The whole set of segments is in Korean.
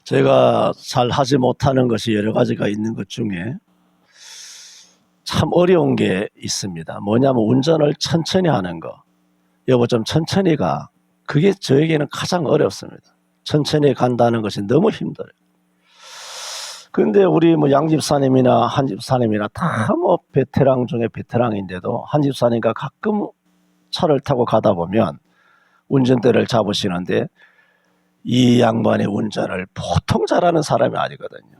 제가 잘 하지 못하는 것이 여러 가지가 있는 것 중에 참 어려운 게 있습니다. 뭐냐면 운전을 천천히 하는 거. 여보 좀 천천히 가. 그게 저에게는 가장 어렵습니다. 천천히 간다는 것이 너무 힘들어요. 그런데 우리 뭐 양집사님이나 한집사님이나 다 뭐 베테랑 중에 베테랑인데도 한집사님과 가끔 차를 타고 가다 보면 운전대를 잡으시는데 이 양반의 운전을 보통 잘하는 사람이 아니거든요.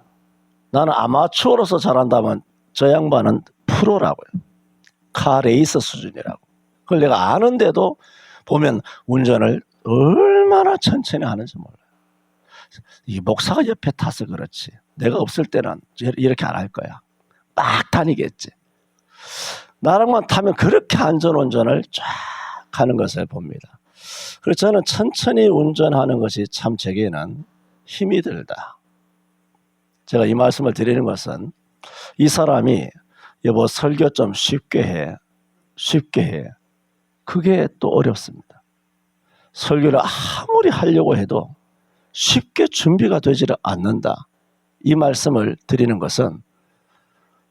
나는 아마추어로서 잘한다면 저 양반은 프로라고요. 카레이서 수준이라고. 그걸 내가 아는데도 보면 운전을 얼마나 천천히 하는지 몰라요. 이 목사가 옆에 타서 그렇지. 내가 없을 때는 이렇게 안 할 거야. 막 다니겠지. 나랑만 타면 그렇게 안전운전을 쫙 하는 것을 봅니다. 그래서 저는 천천히 운전하는 것이 참 제게는 힘이 들다. 제가 이 말씀을 드리는 것은 이 사람이 여보 설교 좀 쉽게 해. 쉽게 해. 그게 또 어렵습니다. 설교를 아무리 하려고 해도 쉽게 준비가 되지를 않는다. 이 말씀을 드리는 것은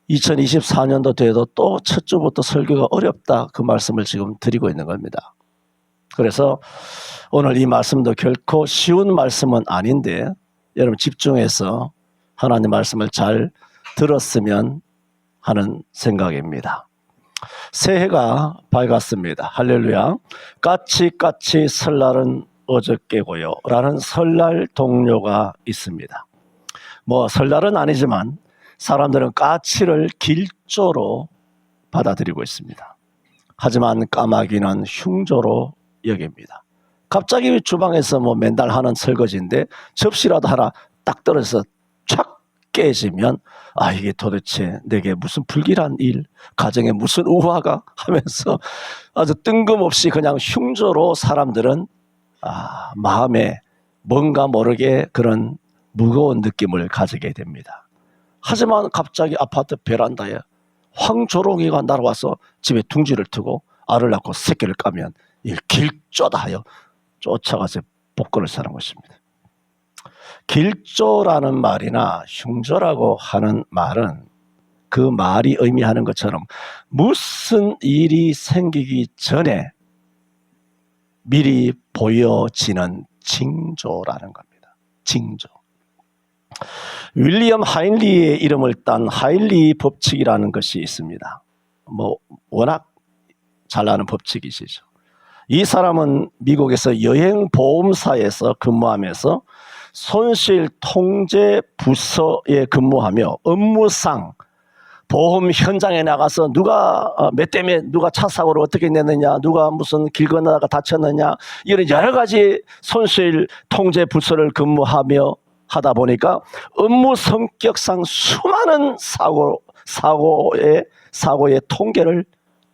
2024년도 돼도 또 첫 주부터 설교가 어렵다. 그 말씀을 지금 드리고 있는 겁니다. 그래서 오늘 이 말씀도 결코 쉬운 말씀은 아닌데 여러분 집중해서 하나님 말씀을 잘 들었으면 하는 생각입니다. 새해가 밝았습니다. 할렐루야. 까치까치 설날은 어저께고요 라는 설날 동료가 있습니다. 뭐 설날은 아니지만 사람들은 까치를 길조로 받아들이고 있습니다. 하지만 까마귀는 흉조로 여깁니다. 갑자기 주방에서 뭐 맨날 하는 설거지인데 접시라도 하나 딱 떨어져서 촥 깨지면 아 이게 도대체 내게 무슨 불길한 일, 가정에 무슨 우화가 하면서 아주 뜬금없이 그냥 흉조로 사람들은 마음에 뭔가 모르게 그런 무거운 느낌을 가지게 됩니다. 하지만 갑자기 아파트 베란다에 황조롱이가 날아와서 집에 둥지를 트고 알을 낳고 새끼를 까면 이 길조다 하여 쫓아가서 복권을 사는 것입니다. 길조라는 말이나 흉조라고 하는 말은 그 말이 의미하는 것처럼 무슨 일이 생기기 전에 미리 보여지는 징조라는 겁니다. 징조. 윌리엄 하인리의 이름을 딴 하인리 법칙이라는 것이 있습니다. 뭐 워낙 잘 아는 법칙이시죠. 이 사람은 미국에서 여행보험사에서 근무하면서 손실통제부서에 근무하며 업무상 보험 현장에 나가서 누가 몇 대에 누가 차 사고를 어떻게 냈느냐, 누가 무슨 길 건너다가 다쳤느냐, 이런 여러 가지 손실통제부서를 근무하며 하다 보니까 업무 성격상 수많은 사고의 통계를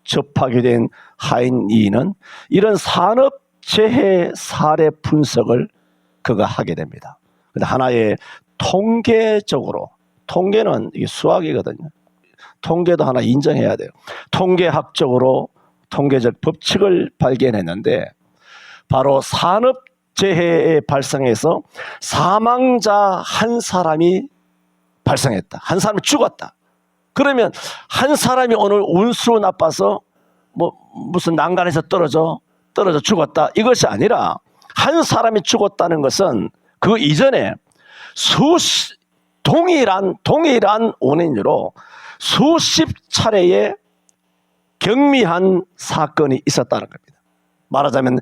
접하게 된 하인리는 이런 산업재해 사례 분석을 그가 하게 됩니다. 근데 하나의 통계적으로, 통계는 이게 수학이거든요. 통계도 하나 인정해야 돼요. 통계학적으로 통계적 법칙을 발견했는데 바로 산업재해의 발생에서 사망자 한 사람이 발생했다. 한 사람이 죽었다. 그러면 한 사람이 오늘 운수 나빠서 뭐 무슨 난간에서 떨어져 죽었다. 이것이 아니라 한 사람이 죽었다는 것은 그 이전에 동일한 원인으로 수십 차례의 경미한 사건이 있었다는 겁니다. 말하자면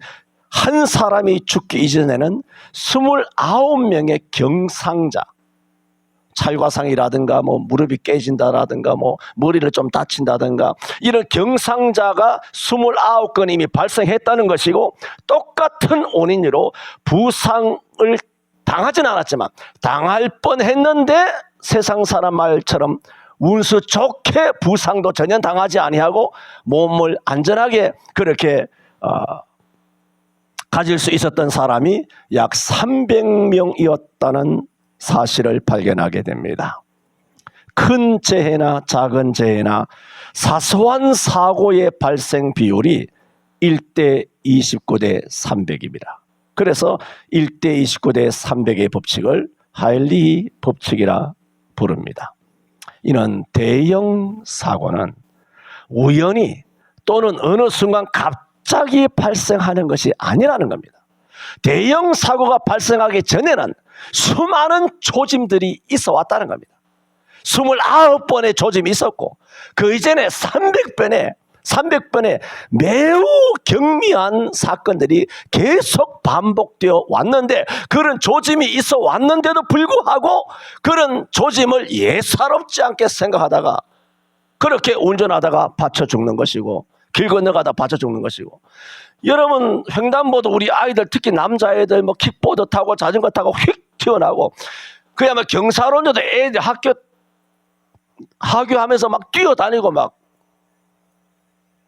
한 사람이 죽기 이전에는 29명의 경상자, 찰과상이라든가 뭐 무릎이 깨진다라든가 뭐 머리를 좀 다친다든가 이런 경상자가 29건 이미 발생했다는 것이고 똑같은 원인으로 부상을 당하진 않았지만 당할 뻔했는데 세상 사람 말처럼 운수 좋게 부상도 전혀 당하지 아니하고 몸을 안전하게 그렇게 가질 수 있었던 사람이 약 300명이었다는 사실을 발견하게 됩니다. 큰 재해나 작은 재해나 사소한 사고의 발생 비율이 1대 29대 300입니다. 그래서 1대 29대 300의 법칙을 하일리 법칙이라 부릅니다. 이는 대형 사고는 우연히 또는 어느 순간 갑자기 발생하는 것이 아니라는 겁니다. 대형 사고가 발생하기 전에는 수많은 조짐들이 있어 왔다는 겁니다. 29번의 조짐이 있었고 그 이전에 300번의 매우 경미한 사건들이 계속 반복되어 왔는데 그런 조짐이 있어 왔는데도 불구하고 그런 조짐을 예사롭지 않게 생각하다가 그렇게 운전하다가 받쳐 죽는 것이고 길 건너가다 받쳐 죽는 것이고 여러분 횡단보도 우리 아이들 특히 남자애들 뭐 킥보드 타고 자전거 타고 휙 튀어나오고 그야말로 경사로인데도 애들 하교하면서 막 뛰어다니고 막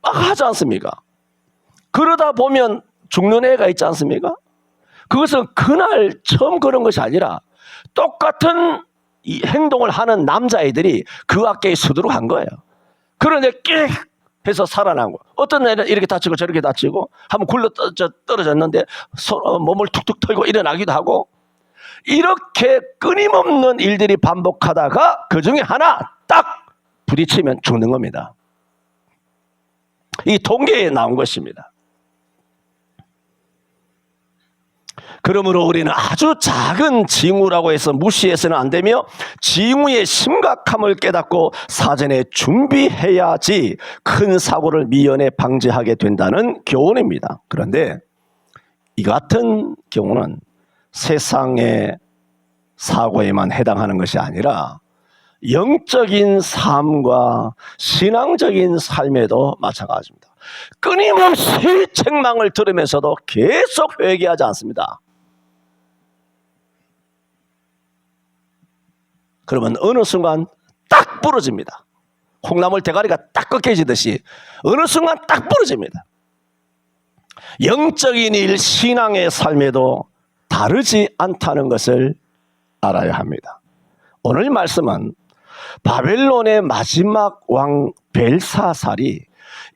하지 않습니까? 그러다 보면 죽는 애가 있지 않습니까? 그것은 그날 처음 그런 것이 아니라 똑같은 이 행동을 하는 남자애들이 그 학교에 수두룩한 거예요. 그런데 끽 해서 살아난 거. 어떤 애는 이렇게 다치고 저렇게 다치고 한번 굴러 떨어졌는데 몸을 툭툭 털고 일어나기도 하고 이렇게 끊임없는 일들이 반복하다가 그 중에 하나 딱 부딪히면 죽는 겁니다. 이 통계에 나온 것입니다. 그러므로 우리는 아주 작은 징후라고 해서 무시해서는 안 되며 징후의 심각함을 깨닫고 사전에 준비해야지 큰 사고를 미연에 방지하게 된다는 교훈입니다. 그런데 이 같은 경우는 세상의 사고에만 해당하는 것이 아니라 영적인 삶과 신앙적인 삶에도 마찬가지입니다. 끊임없이 책망을 들으면서도 계속 회개하지 않습니다. 그러면 어느 순간 딱 부러집니다. 콩나물 대가리가 딱 꺾여지듯이 어느 순간 딱 부러집니다. 영적인 일, 신앙의 삶에도 다르지 않다는 것을 알아야 합니다. 오늘 말씀은 바벨론의 마지막 왕 벨사살이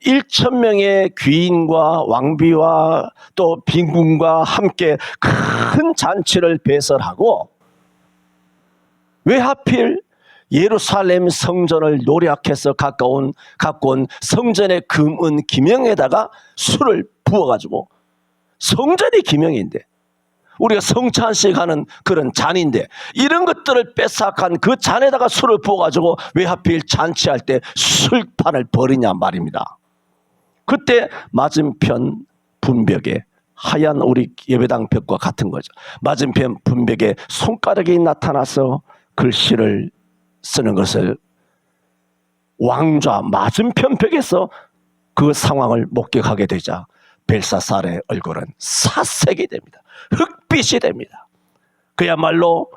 1,000명의 귀인과 왕비와 또 빈군과 함께 큰 잔치를 배설하고 왜 하필 예루살렘 성전을 노략해서 갖고 온 성전의 금은 기명에다가 술을 부어가지고 성전이 기명인데 우리가 성찬식 하는 그런 잔인데 이런 것들을 뺏어간 그 잔에다가 술을 부어가지고 왜 하필 잔치할 때 술판을 벌이냐 말입니다. 그때 맞은편 분벽에 하얀 우리 예배당 벽과 같은 거죠. 맞은편 분벽에 손가락이 나타나서 글씨를 쓰는 것을 왕좌 맞은편 벽에서 그 상황을 목격하게 되자 벨사살의 얼굴은 사색이 됩니다. 흑빛이 됩니다. 그야말로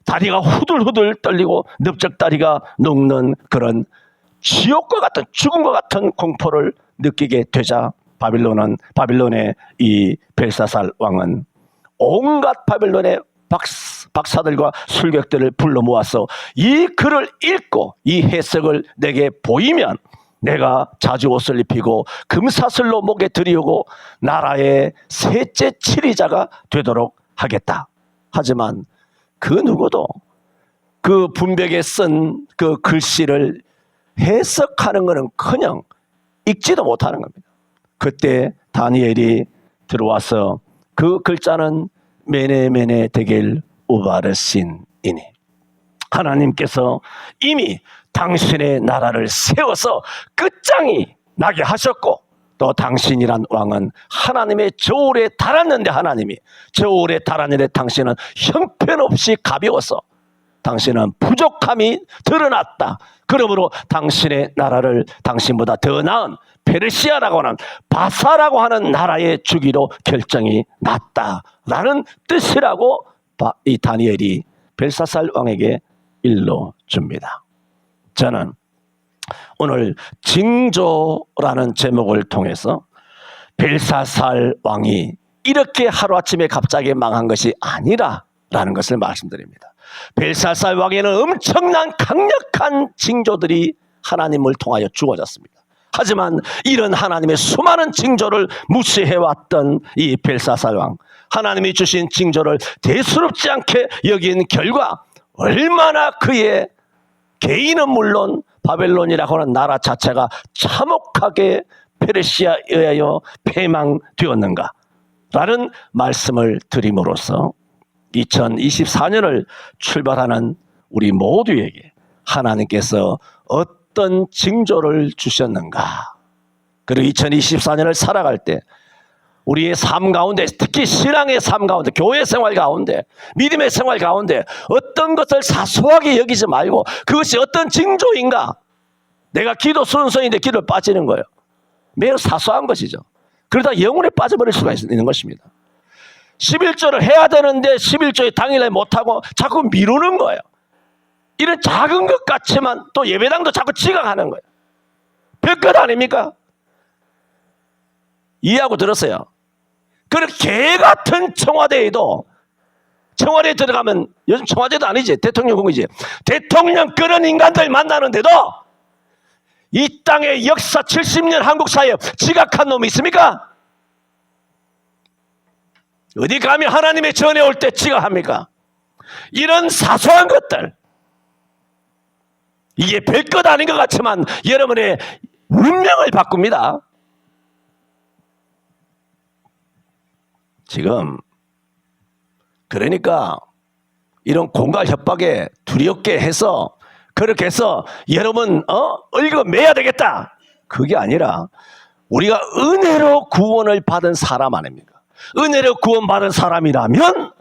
다리가 후들후들 떨리고 넓적다리가 녹는 그런 지옥과 같은 죽음과 같은 공포를 느끼게 되자 바빌론의 이 벨사살 왕은 온갖 바빌론의 박사들과 술객들을 불러 모아서 이 글을 읽고 이 해석을 내게 보이면 내가 자주 옷을 입히고 금사슬로 목에 들이우고 나라의 셋째 치리자가 되도록 하겠다. 하지만 그 누구도 그 분벽에 쓴 그 글씨를 해석하는 것은커녕 읽지도 못하는 겁니다. 그때 다니엘이 들어와서 그 글자는 메네메네 데겔 우바르신이니 하나님께서 이미 당신의 나라를 세워서 끝장이 나게 하셨고 또 당신이란 왕은 하나님의 저울에 달았는데 하나님이 저울에 달았는데 당신은 형편없이 가벼워서 당신은 부족함이 드러났다. 그러므로 당신의 나라를 당신보다 더 나은 페르시아라고 하는 바사라고 하는 나라에 주기로 결정이 났다라는 뜻이라고 이 다니엘이 벨사살 왕에게 일러줍니다. 저는 오늘 징조라는 제목을 통해서 벨사살 왕이 이렇게 하루아침에 갑자기 망한 것이 아니라라는 것을 말씀드립니다. 벨사살 왕에는 엄청난 강력한 징조들이 하나님을 통하여 주어졌습니다. 하지만 이런 하나님의 수많은 징조를 무시해왔던 이 벨사살 왕, 하나님이 주신 징조를 대수롭지 않게 여긴 결과 얼마나 그의 개인은 물론 바벨론이라고 하는 나라 자체가 참혹하게 페르시아에 의하여 패망되었는가 라는 말씀을 드림으로써 2024년을 출발하는 우리 모두에게 하나님께서 어떤 징조를 주셨는가, 그리고 2024년을 살아갈 때 우리의 삶 가운데, 특히 신앙의 삶 가운데, 교회 생활 가운데, 믿음의 생활 가운데 어떤 것을 사소하게 여기지 말고 그것이 어떤 징조인가. 내가 기도 순서인데 기도를 빠지는 거예요. 매우 사소한 것이죠. 그러다 영혼에 빠져버릴 수가 있는 것입니다. 11조를 해야 되는데 11조의 당일에 못하고 자꾸 미루는 거예요. 이런 작은 것 같지만 또 예배당도 자꾸 지각하는 거예요. 별것 아닙니까? 이해하고 들었어요. 그런 개 같은 청와대에도, 청와대에 들어가면, 요즘 청와대도 아니지, 대통령궁이지, 대통령 그런 인간들 만나는데도 이 땅의 역사 70년 한국 사회에 지각한 놈이 있습니까? 어디 가면 하나님의 전에 올 때 지각합니까? 이런 사소한 것들, 이게 별것 아닌 것 같지만 여러분의 운명을 바꿉니다. 지금 그러니까 이런 공갈 협박에 두렵게 해서, 그렇게 해서 여러분 얼굴 매야 되겠다, 그게 아니라 우리가 은혜로 구원을 받은 사람 아닙니까? 은혜로 구원받은 사람이라면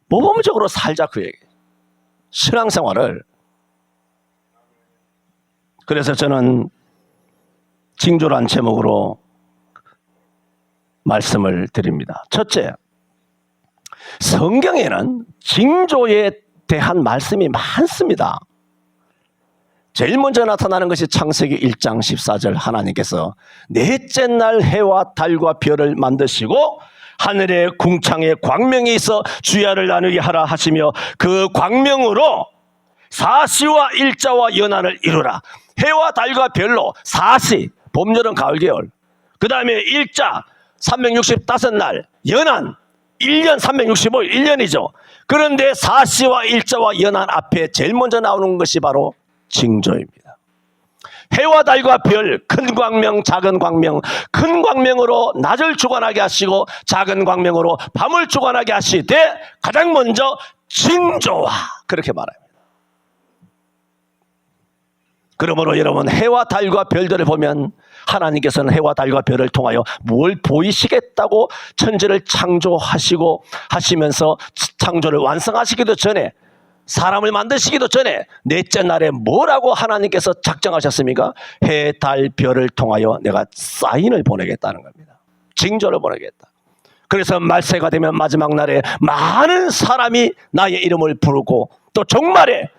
모범적으로 살자, 그 얘기. 신앙생활을. 그래서 저는 징조란 제목으로 말씀을 드립니다. 첫째, 성경에는 징조에 대한 말씀이 많습니다. 제일 먼저 나타나는 것이 창세기 1장 14절, 하나님께서 넷째 날 해와 달과 별을 만드시고 하늘의 궁창에 광명이 있어 주야를 나누게 하라 하시며 그 광명으로 사시와 일자와 연한을 이루라. 해와 달과 별로 사시, 봄, 여름, 가을, 겨울, 그 다음에 일자 365날, 연한 1년 365일, 1년이죠. 그런데 사시와 일자와 연한 앞에 제일 먼저 나오는 것이 바로 징조입니다. 해와 달과 별, 큰 광명, 작은 광명, 큰 광명으로 낮을 주관하게 하시고 작은 광명으로 밤을 주관하게 하시되 가장 먼저 징조와, 그렇게 말합니다. 그러므로 여러분, 해와 달과 별들을 보면 하나님께서는 해와 달과 별을 통하여 뭘 보이시겠다고 천지를 창조하시고 하시면서 창조를 완성하시기도 전에, 사람을 만드시기도 전에 넷째 날에 뭐라고 하나님께서 작정하셨습니까? 해, 달, 별을 통하여 내가 사인을 보내겠다는 겁니다. 징조를 보내겠다. 그래서 말세가 되면 마지막 날에 많은 사람이 나의 이름을 부르고, 또 종말에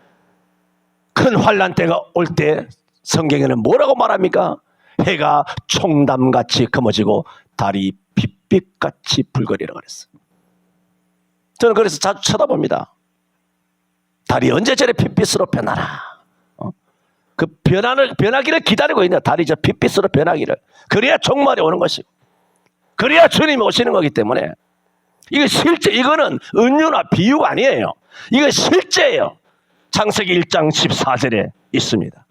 큰 환난 때가 올 때 성경에는 뭐라고 말합니까? 해가 총담같이 검어지고 달이 빛빛같이 불거리라 그랬어요. 저는 그래서 자주 쳐다봅니다. 달이 언제 저래 빛빛으로 변하나. 그 변하기를 기다리고 있는, 달이 저 빛빛으로 변하기를. 그래야 종말이 오는 것이고, 그래야 주님이 오시는 거기 때문에, 이거 실제, 이거는 은유나 비유가 아니에요. 이건 실제예요. 창세기 1장 14절에 있습니다.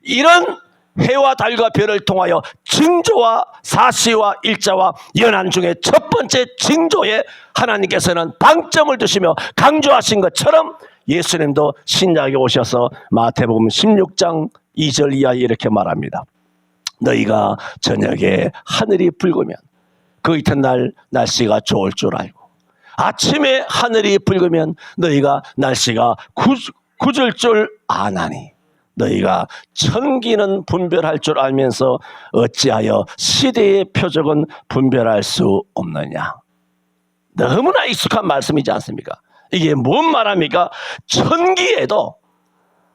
이런 해와 달과 별을 통하여 징조와 사시와 일자와 연한 중에 첫 번째 징조에 하나님께서는 방점을 두시며 강조하신 것처럼 예수님도 신약에 오셔서 마태복음 16장 2절 이하에 이렇게 말합니다. 너희가 저녁에 하늘이 붉으면 그 이튿날 날씨가 좋을 줄 알고, 아침에 하늘이 붉으면 너희가 날씨가 굳을 줄 아나니 너희가 천기는 분별할 줄 알면서 어찌하여 시대의 표적은 분별할 수 없느냐. 너무나 익숙한 말씀이지 않습니까? 이게 뭔 말합니까? 천기에도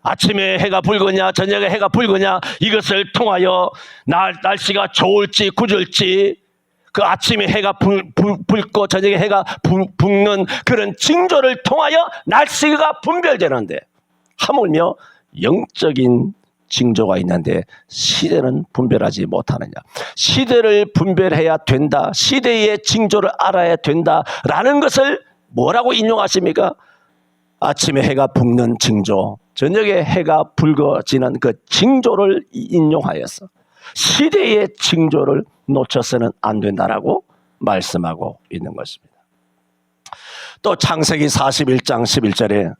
아침에 해가 붉으냐 저녁에 해가 붉으냐, 이것을 통하여 날씨가 좋을지 굳을지, 그 아침에 해가 붉고 저녁에 해가 붉는 그런 징조를 통하여 날씨가 분별되는데, 하물며 영적인 징조가 있는데 시대는 분별하지 못하느냐. 시대를 분별해야 된다. 시대의 징조를 알아야 된다라는 것을 뭐라고 인용하십니까? 아침에 해가 붓는 징조, 저녁에 해가 붉어지는 그 징조를 인용하여서 시대의 징조를 놓쳐서는 안 된다라고 말씀하고 있는 것입니다. 또 창세기 41장 11절에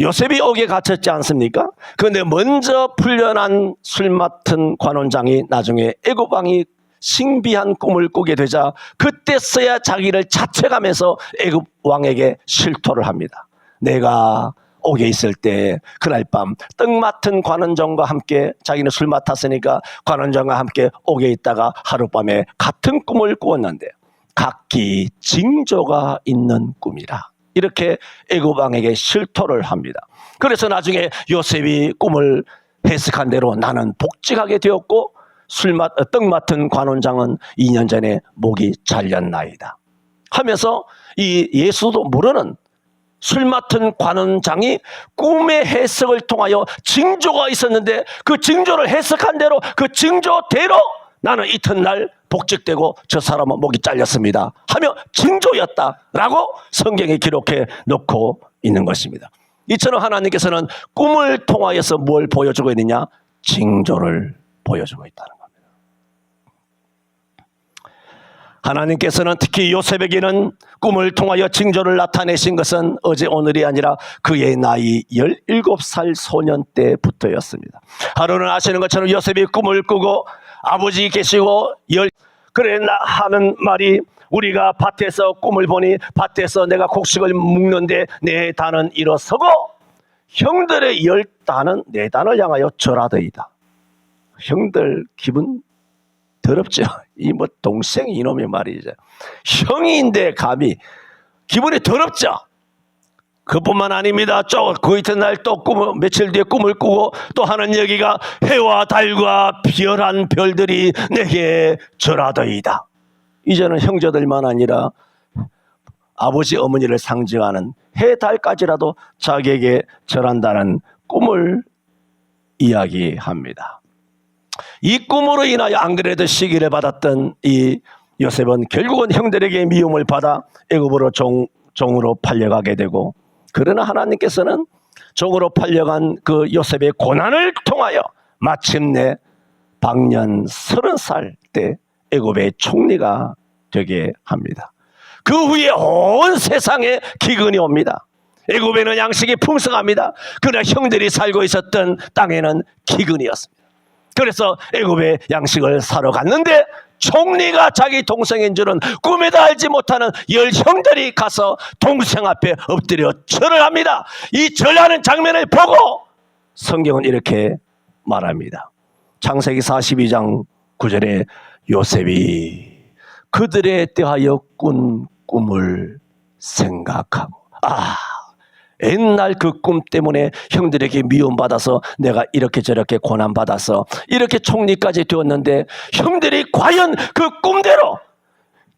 요셉이 옥에 갇혔지 않습니까? 그런데 먼저 풀려난 술 맡은 관원장이 나중에 애굽 왕이 신비한 꿈을 꾸게 되자 그때서야 자기를 자책하면서 애굽 왕에게 실토를 합니다. 내가 옥에 있을 때 그날 밤 떡 맡은 관원장과 함께, 자기는 술 맡았으니까 관원장과 함께 옥에 있다가 하룻밤에 같은 꿈을 꾸었는데 각기 징조가 있는 꿈이라, 이렇게 애굽 왕에게 실토를 합니다. 그래서 나중에 요셉이 꿈을 해석한 대로 나는 복직하게 되었고 떡 맡은 관원장은 2년 전에 목이 잘렸나이다 하면서 이 예수도 모르는 술 맡은 관원장이 꿈의 해석을 통하여 징조가 있었는데 그 징조를 해석한 대로 그 징조대로 나는 이튿날 복직되고 저 사람은 목이 잘렸습니다 하며 징조였다라고 성경에 기록해 놓고 있는 것입니다. 이처럼 하나님께서는 꿈을 통하여서 뭘 보여주고 있느냐? 징조를 보여주고 있다는 겁니다. 하나님께서는 특히 요셉에게는 꿈을 통하여 징조를 나타내신 것은 어제 오늘이 아니라 그의 나이 17살 소년 때부터였습니다. 하루는 아시는 것처럼 요셉이 꿈을 꾸고 아버지 계시고 그래 하는 말이, 우리가 밭에서 꿈을 보니 밭에서 내가 곡식을 묶는데 내 단은 일어서고 형들의 10단은 내 단을 향하여 절하더이다. 형들 기분 더럽죠. 이 뭐 동생이 이놈의 말이죠. 형인데 감히 기분이 더럽죠. 그뿐만 아닙니다. 그 이튿날 또 며칠 뒤에 꿈을 꾸고 또 하는 얘기가 해와 달과 별한 별들이 내게 절하더이다. 이제는 형제들만 아니라 아버지 어머니를 상징하는 해 달까지라도 자기에게 절한다는 꿈을 이야기합니다. 이 꿈으로 인하여 안 그래도 시기를 받았던 이 요셉은 결국은 형들에게 미움을 받아 애굽으로 종으로 팔려가게 되고, 그러나 하나님께서는 종으로 팔려간 그 요셉의 고난을 통하여 마침내 방년 30살 때 애굽의 총리가 되게 합니다. 그 후에 온 세상에 기근이 옵니다. 애굽에는 양식이 풍성합니다. 그러나 형들이 살고 있었던 땅에는 기근이었습니다. 그래서 애굽의 양식을 사러 갔는데 총리가 자기 동생인 줄은 꿈에도 알지 못하는 10형들이 가서 동생 앞에 엎드려 절을 합니다. 이 절하는 장면을 보고 성경은 이렇게 말합니다. 창세기 42장 9절에 요셉이 그들에 대하여 꾼 꿈을 생각하고, 옛날 그 꿈 때문에 형들에게 미움받아서 내가 이렇게 저렇게 고난받아서 이렇게 총리까지 되었는데 형들이 과연 그 꿈대로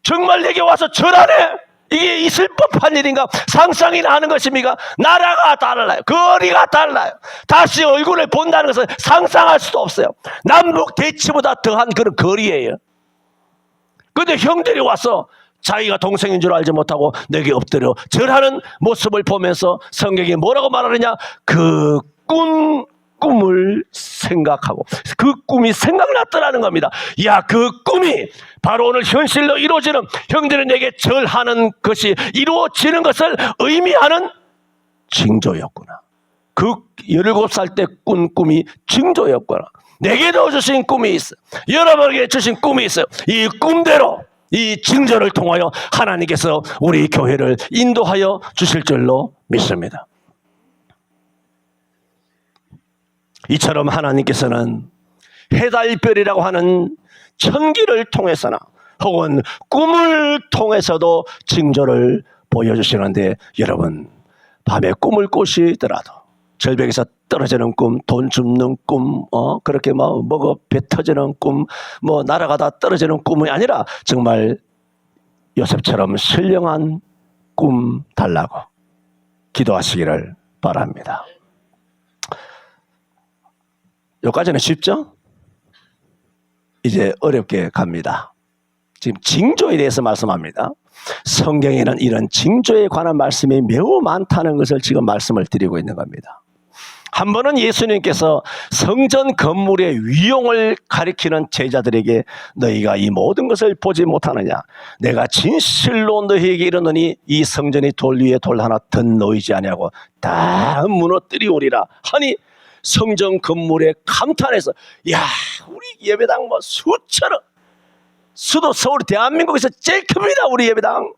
정말 내게 와서 절하네? 이게 있을 법한 일인가? 상상이나 하는 것입니까? 나라가 달라요. 거리가 달라요. 다시 얼굴을 본다는 것은 상상할 수도 없어요. 남북 대치보다 더한 그런 거리예요. 그런데 형들이 와서 자기가 동생인 줄 알지 못하고 내게 엎드려 절하는 모습을 보면서 성경이 뭐라고 말하느냐? 그 꿈을 생각하고 그 꿈이 생각났더라는 겁니다. 야, 그 꿈이 바로 오늘 현실로 이루어지는, 형들은 내게 절하는 것이 이루어지는 것을 의미하는 징조였구나. 그 17살 때 꾼 꿈이 징조였구나. 내게도 주신 꿈이 있어. 여러분에게 주신 꿈이 있어요. 이 꿈대로, 이 징조를 통하여 하나님께서 우리 교회를 인도하여 주실 줄로 믿습니다. 이처럼 하나님께서는 해달별이라고 하는 천기를 통해서나 혹은 꿈을 통해서도 징조를 보여주시는데, 여러분 밤에 꿈을 꾸시더라도 절벽에서 떨어지는 꿈, 돈 줍는 꿈, 그렇게 뭐가 배 터지는 꿈, 날아가다 떨어지는 꿈이 아니라 정말 요셉처럼 신령한 꿈 달라고 기도하시기를 바랍니다. 여기까지는 쉽죠? 이제 어렵게 갑니다. 지금 징조에 대해서 말씀합니다. 성경에는 이런 징조에 관한 말씀이 매우 많다는 것을 지금 말씀을 드리고 있는 겁니다. 한 번은 예수님께서 성전 건물의 위용을 가리키는 제자들에게 너희가 이 모든 것을 보지 못하느냐? 내가 진실로 너희에게 이르노니 이 성전이 돌 위에 돌 하나 더 놓이지 아니하고 다 무너뜨리오리라 하니 성전 건물에 감탄해서 야, 우리 예배당 뭐 수천억, 수도 서울 대한민국에서 제일 큽니다. 우리 예배당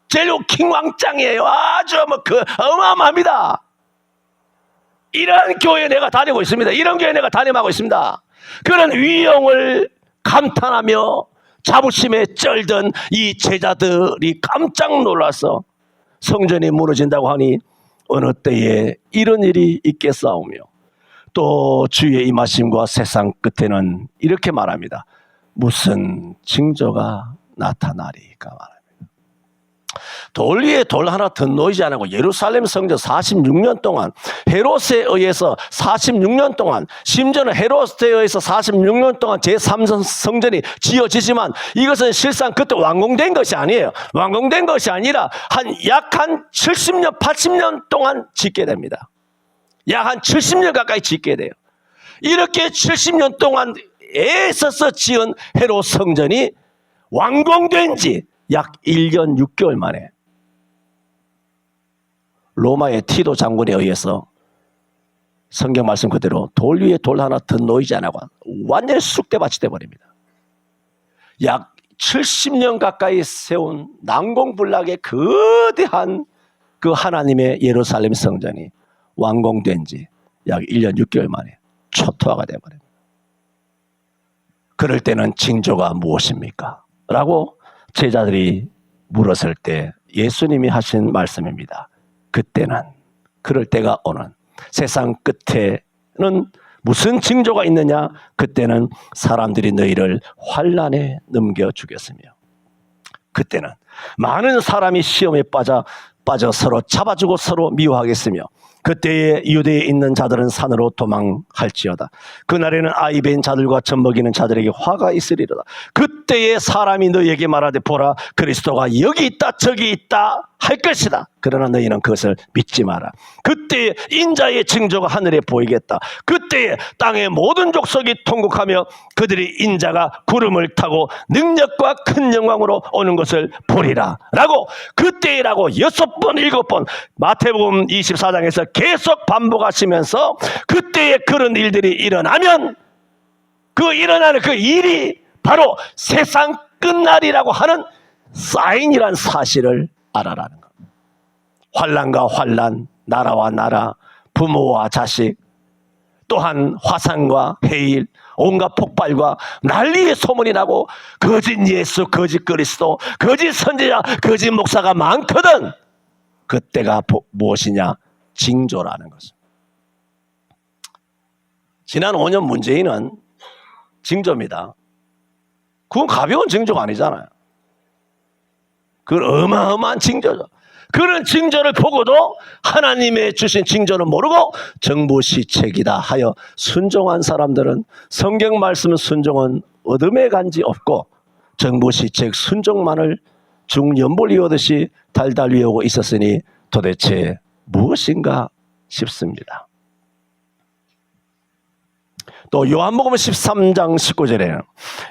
제일 킹왕짱이에요. 아주 뭐 어마어마합니다. 이런 교회 내가 다니고 있습니다. 이런 교회 내가 담임하고 있습니다. 그런 위용을 감탄하며 자부심에 쩔던 이 제자들이 깜짝 놀라서 성전이 무너진다고 하니 어느 때에 이런 일이 있겠사오며 또 주의 임하심과 세상 끝에는 이렇게 말합니다. 무슨 징조가 나타나리까 말합니다. 돌 위에 돌 하나 더 놓이지 않고 예루살렘 성전 46년 동안 헤롯에 의해서 46년 동안 심지어는 헤롯에 의해서 46년 동안 제3성 성전이 지어지지만 이것은 실상 그때 완공된 것이 아니에요. 완공된 것이 아니라 약 한 70년 80년 동안 짓게 됩니다. 약 한 70년 가까이 짓게 돼요. 이렇게 70년 동안 애써서 지은 헤롯 성전이 완공된 지 약 1년 6개월 만에 로마의 티도 장군에 의해서 성경 말씀 그대로 돌 위에 돌 하나 더 놓이지 않고 완전히 쑥대밭이 되어버립니다. 약 70년 가까이 세운 난공불락의 거대한 그 하나님의 예루살렘 성전이 완공된 지 약 1년 6개월 만에 초토화가 되어버립니다. 그럴 때는 징조가 무엇입니까? 라고 제자들이 물었을 때 예수님이 하신 말씀입니다. 그때는, 그럴 때가 오는 세상 끝에는 무슨 징조가 있느냐? 그때는 사람들이 너희를 환난에 넘겨주겠으며 그때는 많은 사람이 시험에 빠져 서로 잡아주고 서로 미워하겠으며 그때에 유대에 있는 자들은 산으로 도망할지어다. 그날에는 아이 벤 자들과 젖먹이는 자들에게 화가 있으리로다. 그때에 사람이 너희에게 말하되 보라 그리스도가 여기 있다 저기 있다 할 것이다. 그러나 너희는 그것을 믿지 마라. 그때에 인자의 징조가 하늘에 보이겠다. 그때에 땅의 모든 족속이 통곡하며 그들이 인자가 구름을 타고 능력과 큰 영광으로 오는 것을 보리라 라고 그때라고 6번 7번 마태복음 24장에서 계속 반복하시면서 그때에 그런 일들이 일어나면 그 일어나는 그 일이 바로 세상 끝날이라고 하는 사인이란 사실을 알아라는 겁니다. 환난과 환난, 나라와 나라, 부모와 자식, 또한 화산과 해일, 온갖 폭발과 난리의 소문이 나고 거짓 예수, 거짓 그리스도, 거짓 선지자, 거짓 목사가 많거든. 그때가 무엇이냐? 징조라는 것입니다. 지난 5년 문재인은 징조입니다. 그건 가벼운 징조가 아니잖아요. 그건 어마어마한 징조죠. 그런 징조를 보고도 하나님의 주신 징조는 모르고 정부 시책이다 하여 순종한 사람들은 성경 말씀 순종은 어둠에 간지 없고 정부 시책 순종만을 중연볼 이오듯이 달달 위하고 있었으니 도대체 무엇인가 싶습니다. 또 요한복음 13장 19절에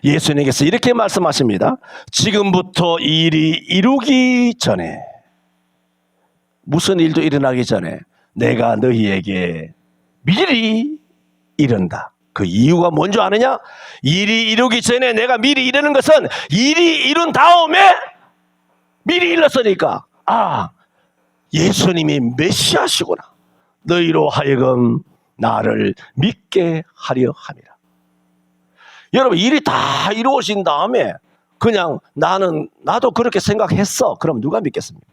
예수님께서 이렇게 말씀하십니다. 지금부터 이 일이 이루기 전에, 무슨 일도 일어나기 전에 내가 너희에게 미리 이른다. 그 이유가 뭔지 아느냐? 일이 이루기 전에 내가 미리 이르는 것은 일이 이룬 다음에 미리 일렀으니까 예수님이 메시아시구나. 너희로 하여금 나를 믿게 하려 함이라. 여러분 일이 다 이루어진 다음에 그냥 나도 그렇게 생각했어. 그럼 누가 믿겠습니까?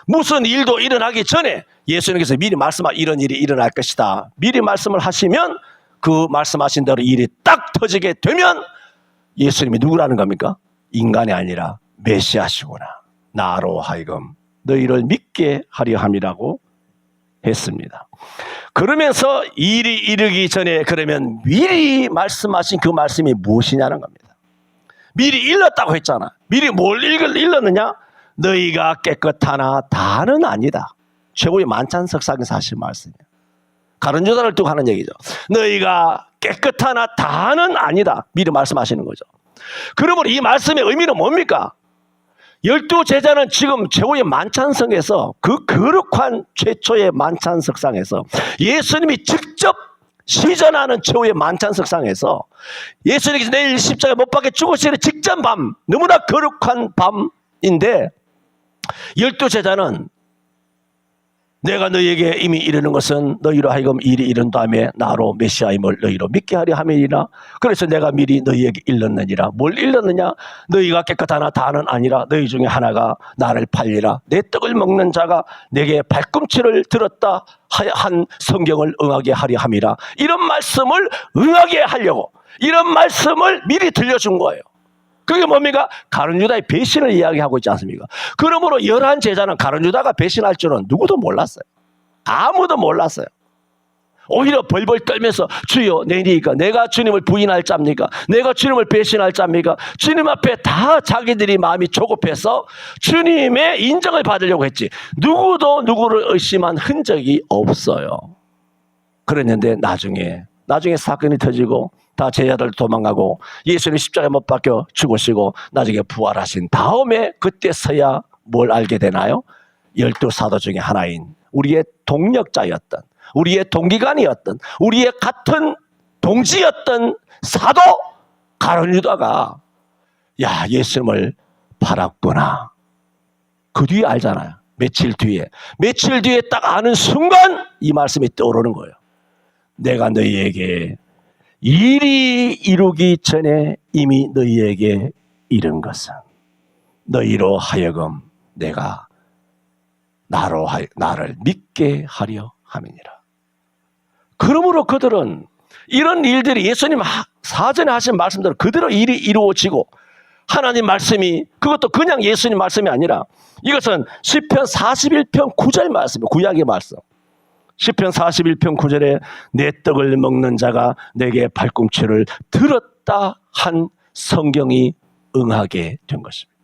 무슨 일도 일어나기 전에 예수님께서 미리 말씀하신 이런 일이 일어날 것이다. 미리 말씀을 하시면 그 말씀하신 대로 일이 딱 터지게 되면 예수님이 누구라는 겁니까? 인간이 아니라 메시아시구나. 나로 하여금 너희를 믿게 하려 함이라고 했습니다. 그러면서 일이 이르기 전에 그러면 미리 말씀하신 그 말씀이 무엇이냐는 겁니다. 미리 일렀다고 했잖아. 미리 뭘 일렀느냐? 너희가 깨끗하나 다는 아니다. 최고의 만찬석상에서 하신 말씀이에요. 가룟유다를 두고 하는 얘기죠. 너희가 깨끗하나 다는 아니다. 미리 말씀하시는 거죠. 그러므로 이 말씀의 의미는 뭡니까? 12제자는 지금 최고의 만찬석에서 그 거룩한 최초의 만찬석상에서 예수님이 직접 시전하는 최후의 만찬석상에서 예수님께서 내일 십자가에 못 박혀 죽으시는 직전 밤, 너무나 거룩한 밤인데 12제자는 내가 너희에게 이미 이르는 것은 너희로 하여금 일이 이른 다음에 나로 메시아임을 너희로 믿게 하려 함이니라. 그래서 내가 미리 너희에게 일렀느니라. 뭘 일렀느냐? 너희가 깨끗하나 다는 아니라 너희 중에 하나가 나를 팔리라. 내 떡을 먹는 자가 내게 발꿈치를 들었다 한 성경을 응하게 하려 함이라. 이런 말씀을 응하게 하려고 이런 말씀을 미리 들려준 거예요. 그게 뭡니까? 가룟유다의 배신을 이야기하고 있지 않습니까? 그러므로 11제자는 가룟유다가 배신할 줄은 누구도 몰랐어요. 아무도 몰랐어요. 오히려 벌벌 떨면서 주여 내니까 내가 주님을 부인할 자입니까? 내가 주님을 배신할 자입니까? 주님 앞에 다 자기들이 마음이 조급해서 주님의 인정을 받으려고 했지 누구도 누구를 의심한 흔적이 없어요. 그랬는데 나중에 사건이 터지고 다 제자들 도망가고 예수님 십자가에 못 박혀 죽으시고 나중에 부활하신 다음에 그때서야 뭘 알게 되나요? 12사도 중에 하나인 우리의 동력자였던 우리의 동기간이었던 우리의 같은 동지였던 사도 가룟유다가 야 예수님을 팔았구나. 그 뒤에 알잖아요. 며칠 뒤에 딱 아는 순간 이 말씀이 떠오르는 거예요. 내가 너희에게 일이 이루기 전에 이미 너희에게 이른 것은 너희로 하여금 내가 나를 믿게 하려 함이니라. 그러므로 그들은 이런 일들이 예수님 사전에 하신 말씀대로 그대로 일이 이루어지고 하나님 말씀이 그것도 그냥 예수님 말씀이 아니라 이것은 시편 41편 9절 말씀이에요. 구약의 말씀. 시편 41편 9절에 내 떡을 먹는 자가 내게 발꿈치를 들었다 한 성경이 응하게 된 것입니다.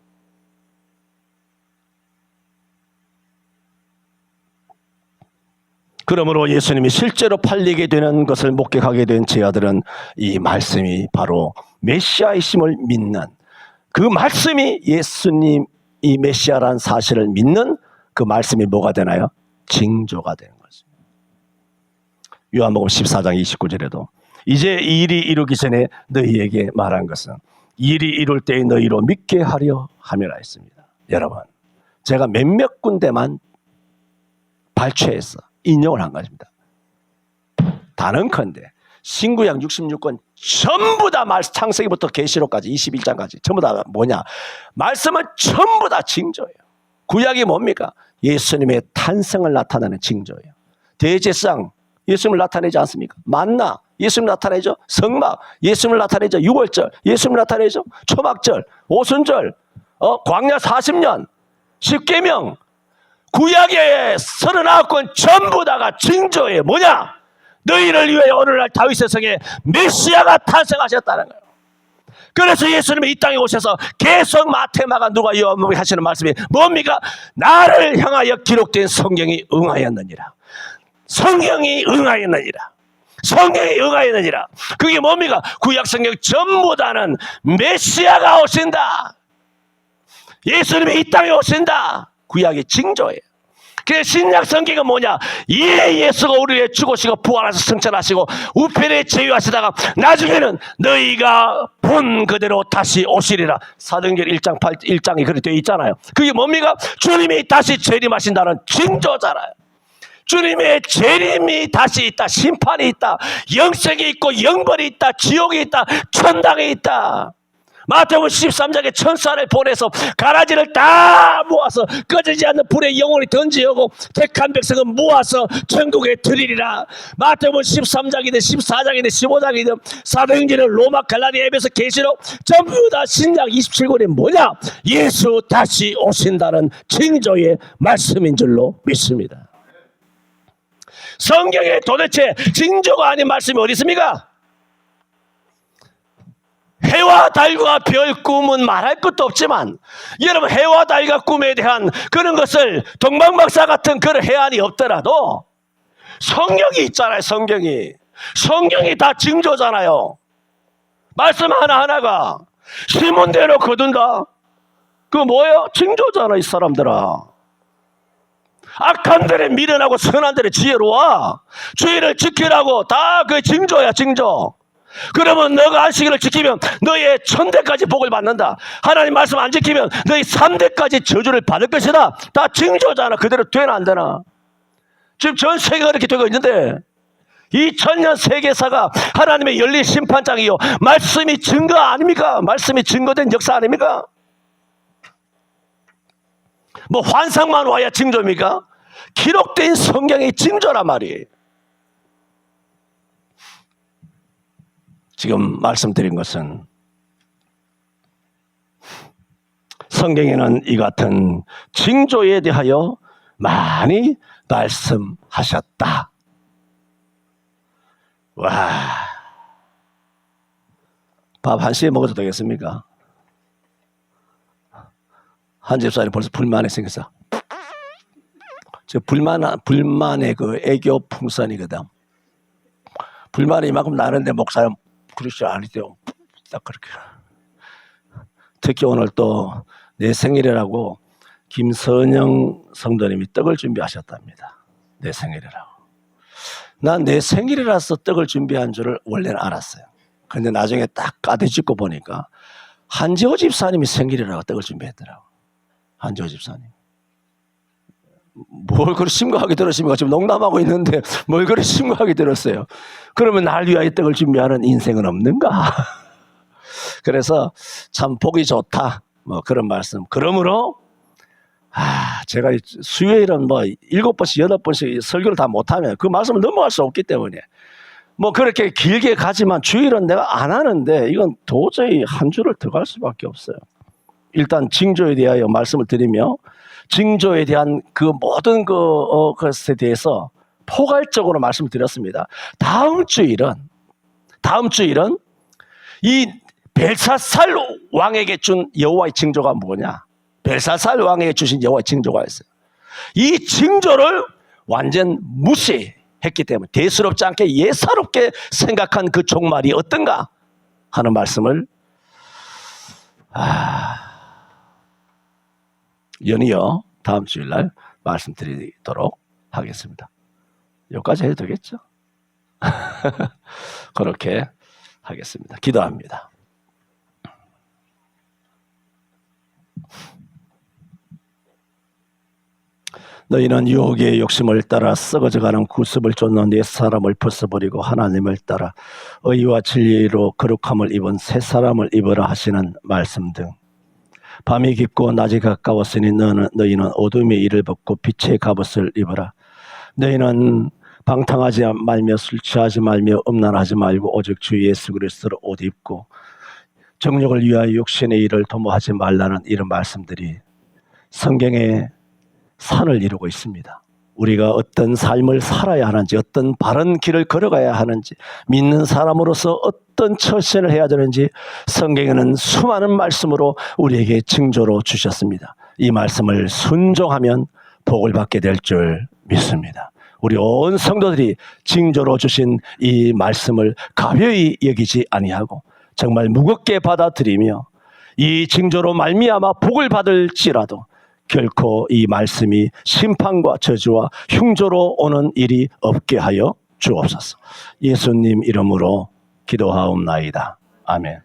그러므로 예수님이 실제로 팔리게 되는 것을 목격하게 된 제자들은 이 말씀이 바로 메시아이심을 믿는 그 말씀이 예수님이 메시아라는 사실을 믿는 그 말씀이 뭐가 되나요? 징조가 되는 것입니다. 요한복음 14장 29절에도 이제 이 일이 이루기 전에 너희에게 말한 것은 일이 이룰 때에 너희로 믿게 하려 함이라 했습니다. 여러분 제가 몇몇 군데만 발췌해서 인용을 한 것입니다. 단언컨대 신구약 66권 전부 다 창세기부터 계시록까지 21장까지 전부 다 뭐냐? 말씀은 전부 다 징조예요. 구약이 뭡니까? 예수님의 탄생을 나타내는 징조예요. 대제사장 예수님을 나타내지 않습니까? 만나 예수님 나타내죠. 성막 예수님을 나타내죠. 유월절 예수님을 나타내죠. 초막절 오순절 광야 40년 십계명 구약의 39권 전부 다가 징조예요. 뭐냐? 너희를 위해 오늘날 다윗의 성에 메시아가 탄생하셨다는 거예요. 그래서 예수님이 이 땅에 오셔서 계속 마태마가 누가 요한복음에 하시는 말씀이 뭡니까? 나를 향하여 기록된 성경이 응하였느니라. 성경이 응하였느니라. 성경이 응하였느니라. 그게 뭡니까? 구약 성경 전부 다는 메시아가 오신다. 예수님이 이 땅에 오신다. 구약의 징조예요. 그래서 신약 성경은 뭐냐? 예수가 우리를 위해 죽으시고 부활하셔서 승천하시고 우편에 제위하시다가 나중에는 너희가 본 그대로 다시 오시리라. 사도행전 1장에 그렇게 되어 있잖아요. 그게 뭡니까? 주님이 다시 재림하신다는 징조잖아요. 주님의 재림이 다시 있다. 심판이 있다. 영생이 있고 영벌이 있다. 지옥이 있다. 천당이 있다. 마태복음 13장에 천사를 보내서 가라지를 다 모아서 꺼지지 않는 불에 영혼이 던지고 택한 백성은 모아서 천국에 드리리라. 마태복음 13장이든 14장이든 15장이든 사도행전은 로마 갈라디아 에베소 계시록 전부 다 신약 27권이 뭐냐? 예수 다시 오신다는 징조의 말씀인 줄로 믿습니다. 성경에 도대체 징조가 아닌 말씀이 어디 있습니까? 해와 달과 별 꿈은 말할 것도 없지만 여러분 해와 달과 꿈에 대한 그런 것을 동방박사 같은 그런 해안이 없더라도 성경이 있잖아요. 성경이 다 징조잖아요. 말씀 하나하나가 심은대로 거둔다. 그거 뭐예요? 징조잖아. 이 사람들아. 악한 데에 미련하고 선한 데에 지혜로워. 주의를 지키라고 다 그 징조야. 징조. 그러면 너가 안식일을 지키면 너의 천대까지 복을 받는다. 하나님 말씀 안 지키면 너의 3대까지 저주를 받을 것이다. 다 징조잖아. 그대로 되나 안 되나? 지금 전 세계가 이렇게 되고 있는데 2000년 세계사가 하나님의 열린 심판장이요. 말씀이 증거 아닙니까? 말씀이 증거된 역사 아닙니까? 뭐 환상만 와야 징조입니까? 기록된 성경의 징조란 말이에요. 지금 말씀드린 것은 성경에는 이 같은 징조에 대하여 많이 말씀하셨다. 와, 밥 한 시에 먹어도 되겠습니까? 한 집사님 벌써 불만이 생겼어. 저 불만의 그 애교 풍선이거든. 불만이 이만큼 나는데 목사님 그러지 않으세요. 딱 그렇게. 특히 오늘 또 내 생일이라고 김선영 성도님이 떡을 준비하셨답니다. 내 생일이라고. 난 내 생일이라서 떡을 준비한 줄을 원래는 알았어요. 근데 나중에 딱 까대짓고 보니까 한지호 집사님이 생일이라고 떡을 준비했더라고. 한지호 집사님. 뭘 그리 심각하게 들으십니까? 지금 농담하고 있는데 뭘 그리 심각하게 들었어요. 그러면 날 위하여 떡을 준비하는 인생은 없는가? 그래서 참 보기 좋다. 뭐 그런 말씀. 그러므로 제가 수요일은 뭐 7번씩 8번씩 설교를 다 못하면 그 말씀을 넘어갈 수 없기 때문에 뭐 그렇게 길게 가지만 주일은 내가 안 하는데 이건 도저히 한 주를 더 갈 수밖에 없어요. 일단 징조에 대하여 말씀을 드리며 징조에 대한 그 모든 것에 대해서 포괄적으로 말씀을 드렸습니다. 다음 주일은 이 벨사살 왕에게 준 여호와의 징조가 뭐냐? 벨사살 왕에게 주신 여호와의 징조가 있어요. 이 징조를 완전 무시했기 때문에 대수롭지 않게 예사롭게 생각한 그 종말이 어떤가 하는 말씀을 연이어 다음 주일날 말씀드리도록 하겠습니다. 여기까지 해도 되겠죠? 그렇게 하겠습니다. 기도합니다. 너희는 유혹의 욕심을 따라 썩어져가는 구습을 쫓는 네 사람을 벗어버리고 하나님을 따라 의와 진리로 거룩함을 입은 새 사람을 입으라 하시는 말씀 등 밤이 깊고 낮이 가까웠으니 너희는 어둠의 일을 벗고 빛의 갑옷을 입어라. 너희는 방탕하지 말며 술 취하지 말며 음란하지 말고 오직 주 예수 그리스도로 옷 입고 정욕을 위하여 육신의 일을 도모하지 말라는 이런 말씀들이 성경에 산을 이루고 있습니다. 우리가 어떤 삶을 살아야 하는지, 어떤 바른 길을 걸어가야 하는지, 믿는 사람으로서 어떤 처신을 해야 되는지 성경에는 수많은 말씀으로 우리에게 징조로 주셨습니다. 이 말씀을 순종하면 복을 받게 될 줄 믿습니다. 우리 온 성도들이 징조로 주신 이 말씀을 가벼이 여기지 아니하고 정말 무겁게 받아들이며 이 징조로 말미암아 복을 받을지라도 결코 이 말씀이 심판과 저주와 흉조로 오는 일이 없게 하여 주옵소서. 예수님 이름으로 기도하옵나이다. 아멘.